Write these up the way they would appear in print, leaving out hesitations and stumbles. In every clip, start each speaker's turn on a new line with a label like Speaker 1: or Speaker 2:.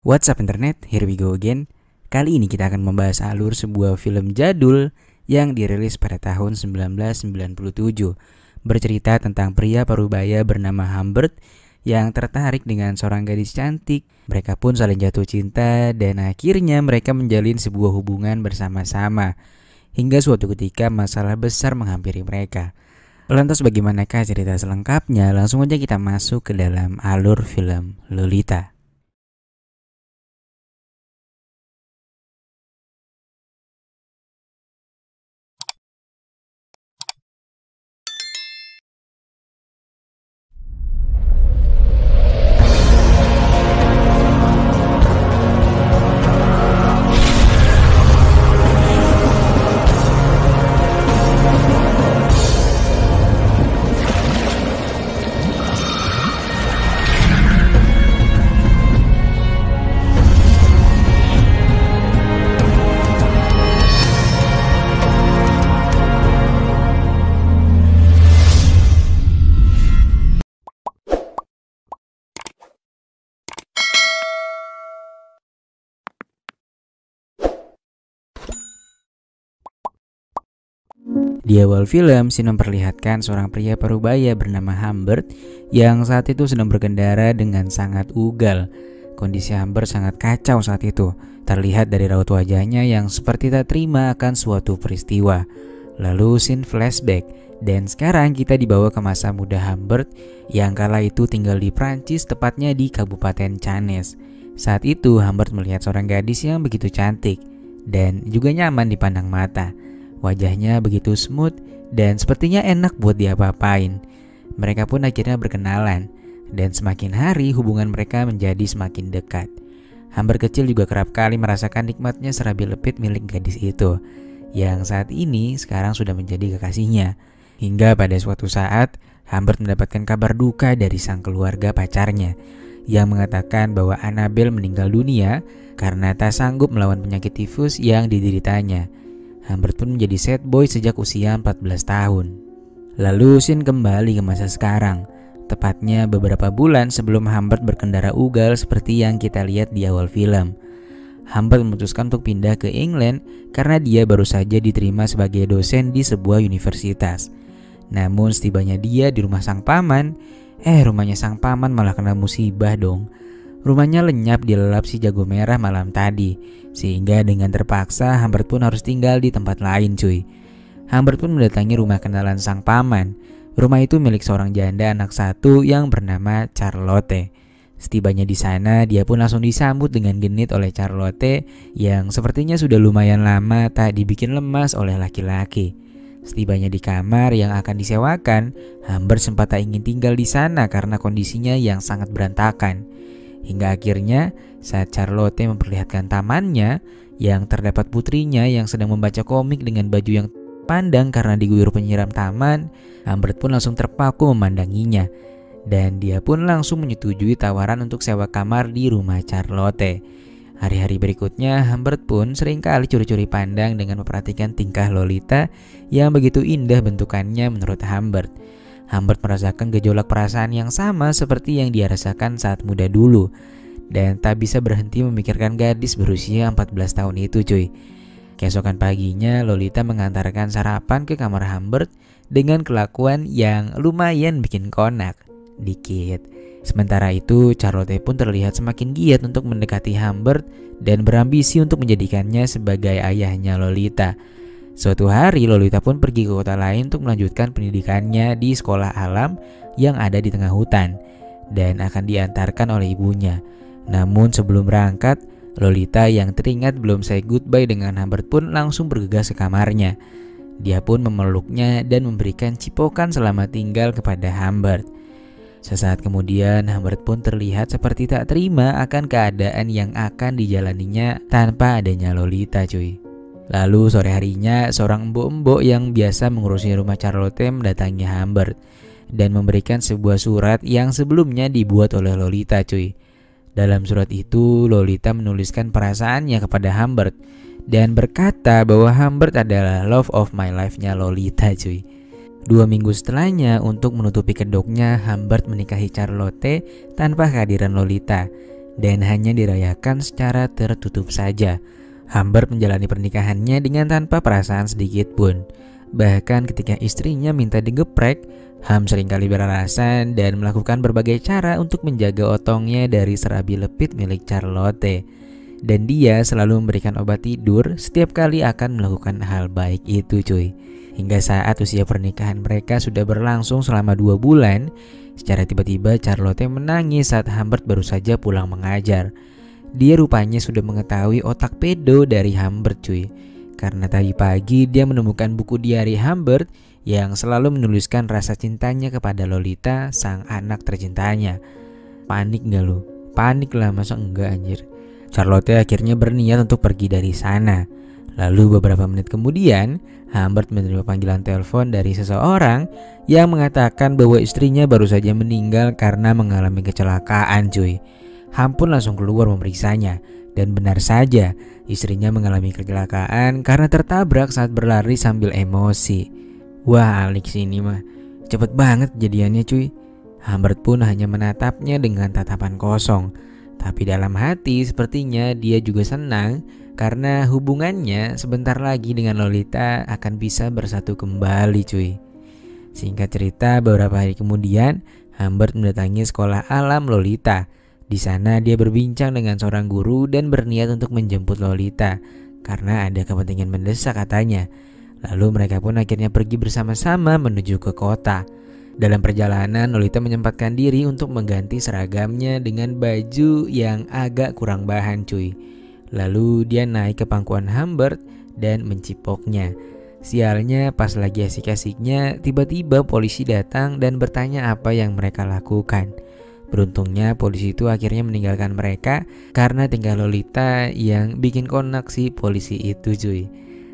Speaker 1: What's up internet, here we go again. Kali ini kita akan membahas alur sebuah film jadul yang dirilis pada tahun 1997. Bercerita tentang pria parubaya bernama Humbert yang tertarik dengan seorang gadis cantik. Mereka pun saling jatuh cinta dan akhirnya mereka menjalin sebuah hubungan bersama-sama. Hingga suatu ketika masalah besar menghampiri mereka. Lantas bagaimanakah cerita selengkapnya? Langsung aja kita masuk ke dalam alur film Lolita. Di awal film, Sin memperlihatkan seorang pria parubaya bernama Humbert yang saat itu sedang berkendara dengan sangat ugal. Kondisi Humbert sangat kacau saat itu, terlihat dari raut wajahnya yang seperti tak terima akan suatu peristiwa. Lalu Sin flashback, dan sekarang kita dibawa ke masa muda Humbert yang kala itu tinggal di Prancis, tepatnya di Kabupaten Cannes. Saat itu Humbert melihat seorang gadis yang begitu cantik dan juga nyaman dipandang mata. Wajahnya begitu smooth dan sepertinya enak buat diapa-apain. Mereka pun akhirnya berkenalan dan semakin hari hubungan mereka menjadi semakin dekat. Humbert kecil juga kerap kali merasakan nikmatnya serabi lepit milik gadis itu yang saat ini sekarang sudah menjadi kekasihnya. Hingga pada suatu saat Humbert mendapatkan kabar duka dari sang keluarga pacarnya yang mengatakan bahwa Annabelle meninggal dunia karena tak sanggup melawan penyakit tifus yang dideritanya. Humbert pun menjadi sad boy sejak usia 14 tahun. Lalu Sin kembali ke masa sekarang, tepatnya beberapa bulan sebelum Humbert berkendara ugal seperti yang kita lihat di awal film. Humbert memutuskan untuk pindah ke England karena dia baru saja diterima sebagai dosen di sebuah universitas. Namun setibanya dia di rumah sang paman, rumahnya sang paman malah kena musibah dong. Rumahnya lenyap dilelap si jago merah malam tadi, sehingga dengan terpaksa Humbert pun harus tinggal di tempat lain cuy. Humbert pun mendatangi rumah kenalan sang paman. Rumah itu milik seorang janda anak satu yang bernama Charlotte. Setibanya di sana, dia pun langsung disambut dengan genit oleh Charlotte yang sepertinya sudah lumayan lama tak dibikin lemas oleh laki-laki. Setibanya di kamar yang akan disewakan, Humbert sempat tak ingin tinggal di sana karena kondisinya yang sangat berantakan. Hingga akhirnya saat Charlotte memperlihatkan tamannya yang terdapat putrinya yang sedang membaca komik dengan baju yang pandang karena diguyur penyiram taman, Humbert pun langsung terpaku memandanginya. Dan dia pun langsung menyetujui tawaran untuk sewa kamar di rumah Charlotte. Hari-hari berikutnya Humbert pun seringkali curi-curi pandang dengan memperhatikan tingkah Lolita yang begitu indah bentukannya menurut Humbert. Humbert merasakan gejolak perasaan yang sama seperti yang dia rasakan saat muda dulu dan tak bisa berhenti memikirkan gadis berusia 14 tahun itu cuy. Keesokan paginya Lolita mengantarkan sarapan ke kamar Humbert dengan kelakuan yang lumayan bikin konak dikit. Sementara itu Charlotte pun terlihat semakin giat untuk mendekati Humbert dan berambisi untuk menjadikannya sebagai ayahnya Lolita. Suatu hari Lolita pun pergi ke kota lain untuk melanjutkan pendidikannya di sekolah alam yang ada di tengah hutan dan akan diantarkan oleh ibunya. Namun sebelum berangkat, Lolita yang teringat belum say goodbye dengan Humbert pun langsung bergegas ke kamarnya. Dia pun memeluknya dan memberikan cipokan selamat tinggal kepada Humbert. Sesaat kemudian Humbert pun terlihat seperti tak terima akan keadaan yang akan dijalaninya tanpa adanya Lolita cuy. Lalu sore harinya seorang embok-embok yang biasa mengurusi rumah Charlotte mendatangi Humbert dan memberikan sebuah surat yang sebelumnya dibuat oleh Lolita cuy. Dalam surat itu Lolita menuliskan perasaannya kepada Humbert dan berkata bahwa Humbert adalah love of my life-nya Lolita cuy. 2 minggu setelahnya, untuk menutupi kedoknya, Humbert menikahi Charlotte tanpa kehadiran Lolita. dan hanya dirayakan secara tertutup saja. Humbert menjalani pernikahannya dengan tanpa perasaan sedikit pun. Bahkan ketika istrinya minta digeprek, Ham seringkali beralasan dan melakukan berbagai cara untuk menjaga otongnya dari serabi lepit milik Charlotte. Dan dia selalu memberikan obat tidur setiap kali akan melakukan hal baik itu cuy. Hingga saat usia pernikahan mereka sudah berlangsung selama 2 bulan, secara tiba-tiba Charlotte menangis saat Humbert baru saja pulang mengajar. Dia rupanya sudah mengetahui otak pedo dari Humbert cuy. Karena tadi pagi dia menemukan buku diari Humbert yang selalu menuliskan rasa cintanya kepada Lolita, sang anak tercintanya. Panik gak lu? Panik lah, masa enggak anjir. Charlotte akhirnya berniat untuk pergi dari sana. Lalu beberapa menit kemudian, Humbert menerima panggilan telepon dari seseorang yang mengatakan bahwa istrinya baru saja meninggal karena mengalami kecelakaan cuy. Ham pun langsung keluar memeriksanya, dan benar saja istrinya mengalami kecelakaan karena tertabrak saat berlari sambil emosi. Wah, Alex ini mah cepet banget kejadiannya cuy. Humbert pun hanya menatapnya dengan tatapan kosong. Tapi dalam hati sepertinya dia juga senang karena hubungannya sebentar lagi dengan Lolita akan bisa bersatu kembali cuy. Singkat cerita, beberapa hari kemudian Humbert mendatangi sekolah alam Lolita. Di sana dia berbincang dengan seorang guru dan berniat untuk menjemput Lolita karena ada kepentingan mendesak katanya. Lalu mereka pun akhirnya pergi bersama-sama menuju ke kota. Dalam perjalanan, Lolita menyempatkan diri untuk mengganti seragamnya dengan baju yang agak kurang bahan cuy. Lalu dia naik ke pangkuan Humbert dan mencipoknya. Sialnya pas lagi asik-asiknya, tiba-tiba polisi datang dan bertanya apa yang mereka lakukan. Beruntungnya polisi itu akhirnya meninggalkan mereka karena tinggal Lolita yang bikin konak si polisi itu cuy.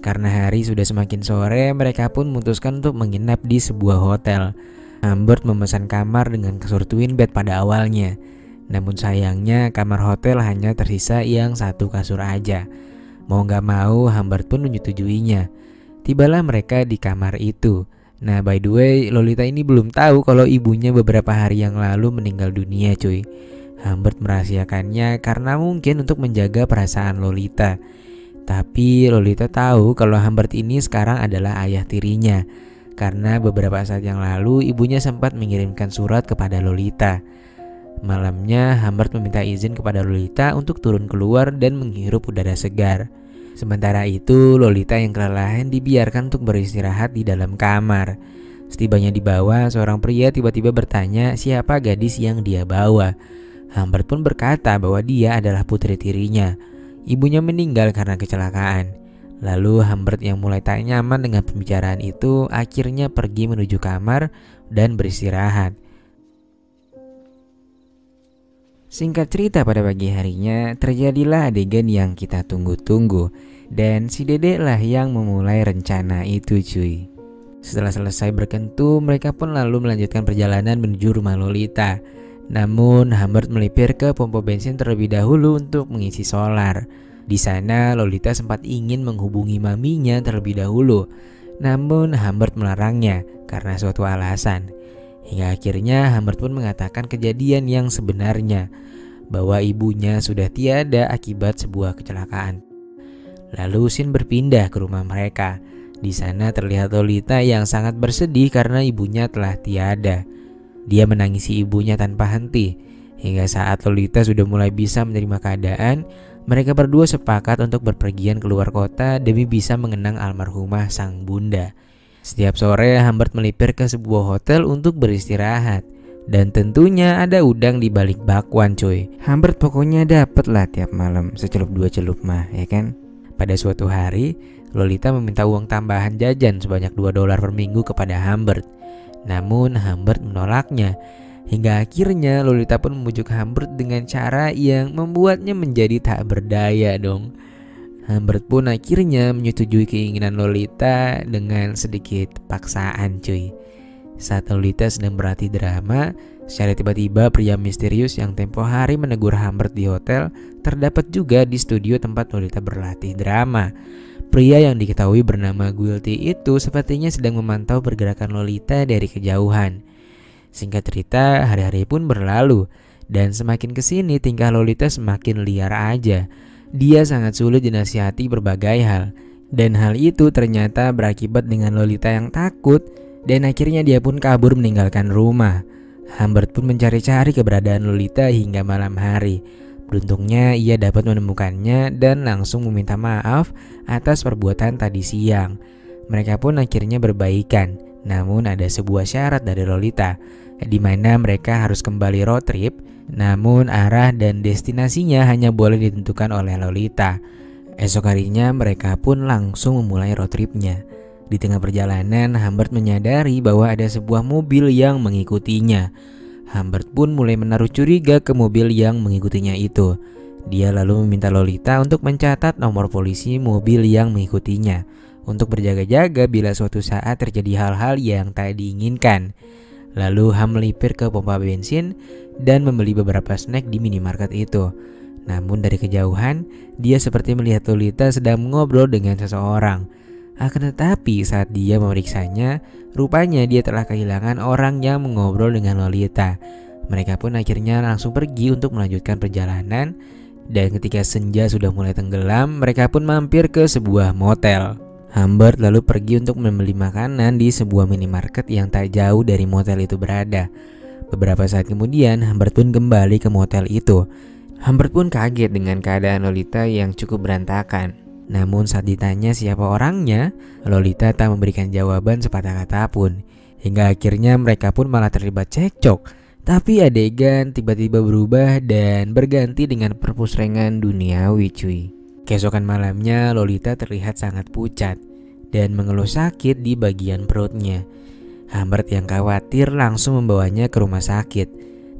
Speaker 1: Karena hari sudah semakin sore, mereka pun memutuskan untuk menginap di sebuah hotel. Humbert memesan kamar dengan kasur twin bed pada awalnya. Namun sayangnya kamar hotel hanya tersisa yang 1 kasur aja. Mau gak mau Humbert pun menyetujuinya. Tibalah mereka di kamar itu. Nah by the way, Lolita ini belum tahu kalau ibunya beberapa hari yang lalu meninggal dunia cuy. Humbert merahasiakannya karena mungkin untuk menjaga perasaan Lolita. Tapi Lolita tahu kalau Humbert ini sekarang adalah ayah tirinya. Karena beberapa saat yang lalu ibunya sempat mengirimkan surat kepada Lolita. Malamnya Humbert meminta izin kepada Lolita untuk turun keluar dan menghirup udara segar. Sementara itu Lolita yang kelelahan dibiarkan untuk beristirahat di dalam kamar. Setibanya di bawah, seorang pria tiba-tiba bertanya siapa gadis yang dia bawa. Humbert pun berkata bahwa dia adalah putri tirinya. Ibunya meninggal karena kecelakaan. Lalu Humbert yang mulai tak nyaman dengan pembicaraan itu akhirnya pergi menuju kamar dan beristirahat. Singkat cerita, pada pagi harinya terjadilah adegan yang kita tunggu-tunggu. Dan si dedek lah yang memulai rencana itu cuy. Setelah selesai berkentu, mereka pun lalu melanjutkan perjalanan menuju rumah Lolita. Namun Humbert melipir ke pompa bensin terlebih dahulu untuk mengisi solar. Di sana Lolita sempat ingin menghubungi maminya terlebih dahulu. Namun Humbert melarangnya karena suatu alasan. Hingga akhirnya Humbert pun mengatakan kejadian yang sebenarnya, bahwa ibunya sudah tiada akibat sebuah kecelakaan. Lalu scene berpindah ke rumah mereka. Di sana terlihat Lolita yang sangat bersedih karena ibunya telah tiada. Dia menangisi ibunya tanpa henti. Hingga saat Lolita sudah mulai bisa menerima keadaan, mereka berdua sepakat untuk berpergian keluar kota demi bisa mengenang almarhumah sang bunda. Setiap sore Humbert melipir ke sebuah hotel untuk beristirahat. Dan tentunya ada udang di balik bakwan cuy. Humbert pokoknya dapet lah tiap malam secelup 2 celup mah, ya kan? Pada suatu hari, Lolita meminta uang tambahan jajan sebanyak $2 per minggu kepada Humbert. Namun Humbert menolaknya. Hingga akhirnya Lolita pun membujuk Humbert dengan cara yang membuatnya menjadi tak berdaya dong. Humbert pun akhirnya menyetujui keinginan Lolita dengan sedikit paksaan cuy. Saat Lolita sedang berlatih drama, secara tiba-tiba pria misterius yang tempo hari menegur Humbert di hotel terdapat juga di studio tempat Lolita berlatih drama. Pria yang diketahui bernama Guilty itu sepertinya sedang memantau pergerakan Lolita dari kejauhan. Singkat cerita, hari-hari pun berlalu Dan semakin kesini tingkah Lolita semakin liar aja. Dia sangat sulit dinasihati berbagai hal. Dan hal itu ternyata berakibat dengan Lolita yang takut. Dan akhirnya dia pun kabur meninggalkan rumah. Humbert pun mencari-cari keberadaan Lolita hingga malam hari. Beruntungnya ia dapat menemukannya dan langsung meminta maaf atas perbuatan tadi siang. Mereka pun akhirnya berbaikan. Namun ada sebuah syarat dari Lolita, di mana mereka harus kembali road trip. Namun arah dan destinasinya hanya boleh ditentukan oleh Lolita. Esok harinya mereka pun langsung memulai road tripnya. Di tengah perjalanan, Humbert menyadari bahwa ada sebuah mobil yang mengikutinya. Humbert pun mulai menaruh curiga ke mobil yang mengikutinya itu. Dia lalu meminta Lolita untuk mencatat nomor polisi mobil yang mengikutinya, untuk berjaga-jaga bila suatu saat terjadi hal-hal yang tak diinginkan. Lalu Ham melipir ke pompa bensin dan membeli beberapa snack di minimarket itu. Namun dari kejauhan, dia seperti melihat Lolita sedang mengobrol dengan seseorang. Akan tetapi saat dia memeriksanya, rupanya dia telah kehilangan orang yang mengobrol dengan Lolita. Mereka pun akhirnya langsung pergi untuk melanjutkan perjalanan. Dan ketika senja sudah mulai tenggelam, mereka pun mampir ke sebuah motel. Humbert lalu pergi untuk membeli makanan di sebuah minimarket yang tak jauh dari motel itu berada. Beberapa saat kemudian, Humbert pun kembali ke motel itu. Humbert pun kaget dengan keadaan Lolita yang cukup berantakan. Namun saat ditanya siapa orangnya, Lolita tak memberikan jawaban sepatah kata pun. Hingga akhirnya mereka pun malah terlibat cekcok. Tapi adegan tiba-tiba berubah dan berganti dengan perpusrengan duniawi cuy. Keesokan malamnya Lolita terlihat sangat pucat dan mengeluh sakit di bagian perutnya. Humbert yang khawatir langsung membawanya ke rumah sakit.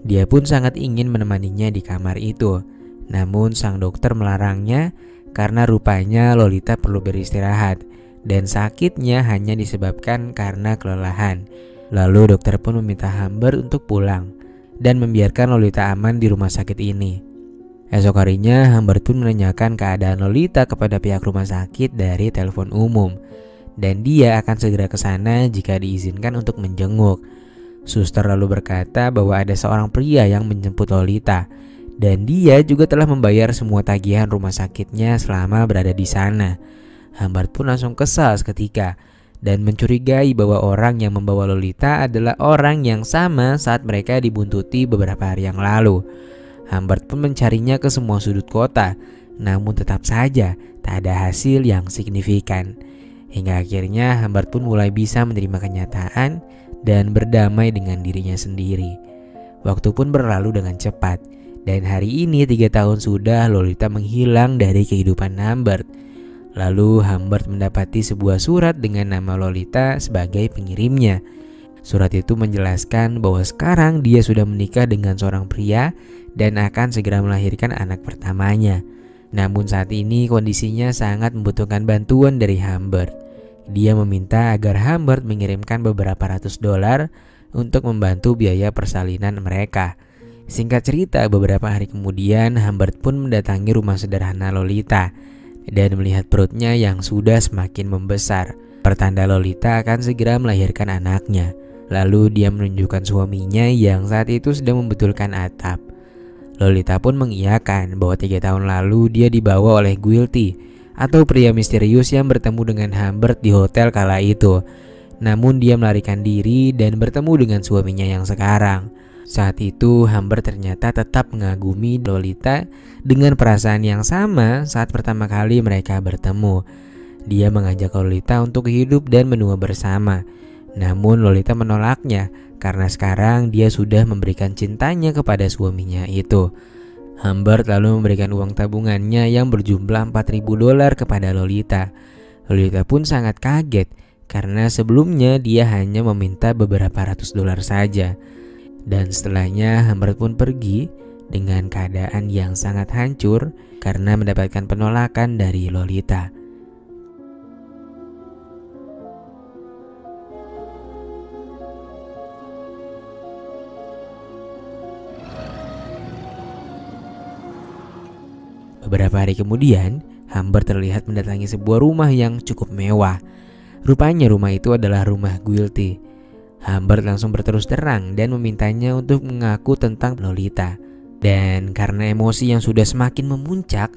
Speaker 1: Dia pun sangat ingin menemaninya di kamar itu. Namun sang dokter melarangnya karena rupanya Lolita perlu beristirahat dan sakitnya hanya disebabkan karena kelelahan. Lalu dokter pun meminta Humbert untuk pulang dan membiarkan Lolita aman di rumah sakit ini. Esok harinya Humbert pun menanyakan keadaan Lolita kepada pihak rumah sakit dari telepon umum. Dan dia akan segera ke sana jika diizinkan untuk menjenguk. Suster lalu berkata bahwa ada seorang pria yang menjemput Lolita. Dan dia juga telah membayar semua tagihan rumah sakitnya selama berada di sana. Humbert pun langsung kesal seketika dan mencurigai bahwa orang yang membawa Lolita adalah orang yang sama saat mereka dibuntuti beberapa hari yang lalu. Humbert pun mencarinya ke semua sudut kota, namun tetap saja tak ada hasil yang signifikan. Hingga akhirnya Humbert pun mulai bisa menerima kenyataan dan berdamai dengan dirinya sendiri. Waktu pun berlalu dengan cepat. Dan hari ini 3 tahun sudah Lolita menghilang dari kehidupan Humbert. Lalu Humbert mendapati sebuah surat dengan nama Lolita sebagai pengirimnya. Surat itu menjelaskan bahwa sekarang dia sudah menikah dengan seorang pria dan akan segera melahirkan anak pertamanya. Namun saat ini kondisinya sangat membutuhkan bantuan dari Humbert. Dia meminta agar Humbert mengirimkan beberapa ratus dolar untuk membantu biaya persalinan mereka. Singkat cerita, beberapa hari kemudian Humbert pun mendatangi rumah sederhana Lolita dan melihat perutnya yang sudah semakin membesar. Pertanda Lolita akan segera melahirkan anaknya. Lalu dia menunjukkan suaminya yang saat itu sedang membetulkan atap. Lolita pun mengiyakan bahwa 3 tahun lalu dia dibawa oleh Guilty, atau pria misterius yang bertemu dengan Humbert di hotel kala itu. Namun dia melarikan diri dan bertemu dengan suaminya yang sekarang. Saat itu Humbert ternyata tetap mengagumi Lolita dengan perasaan yang sama saat pertama kali mereka bertemu. Dia mengajak Lolita untuk hidup dan menua bersama. Namun Lolita menolaknya karena sekarang dia sudah memberikan cintanya kepada suaminya itu. Humbert lalu memberikan uang tabungannya yang berjumlah 4.000 dolar kepada Lolita. Lolita pun sangat kaget karena sebelumnya dia hanya meminta beberapa ratus dolar saja. Dan setelahnya Humbert pun pergi dengan keadaan yang sangat hancur karena mendapatkan penolakan dari Lolita. Beberapa hari kemudian, Humbert terlihat mendatangi sebuah rumah yang cukup mewah. Rupanya rumah itu adalah rumah Guilty. Humbert langsung berterus terang dan memintanya untuk mengaku tentang Lolita. Dan karena emosi yang sudah semakin memuncak,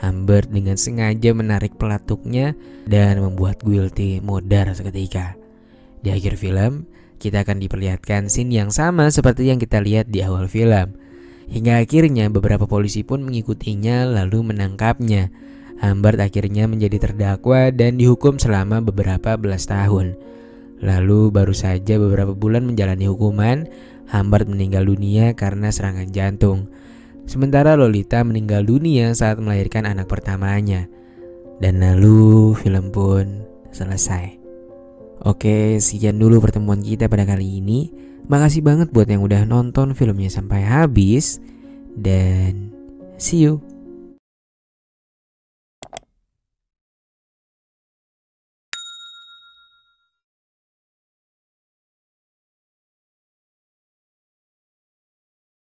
Speaker 1: Humbert dengan sengaja menarik pelatuknya dan membuat Guilty modar seketika. Di akhir film, kita akan diperlihatkan scene yang sama seperti yang kita lihat di awal film. Hingga akhirnya beberapa polisi pun mengikutinya lalu menangkapnya. Humbert akhirnya menjadi terdakwa dan dihukum selama beberapa belas tahun. Lalu baru saja beberapa bulan menjalani hukuman, Humbert meninggal dunia karena serangan jantung. Sementara Lolita meninggal dunia saat melahirkan anak pertamanya. Dan lalu film pun selesai. Oke, sekian dulu pertemuan kita pada kali ini. Makasih banget buat yang udah nonton filmnya sampai habis. Dan see you.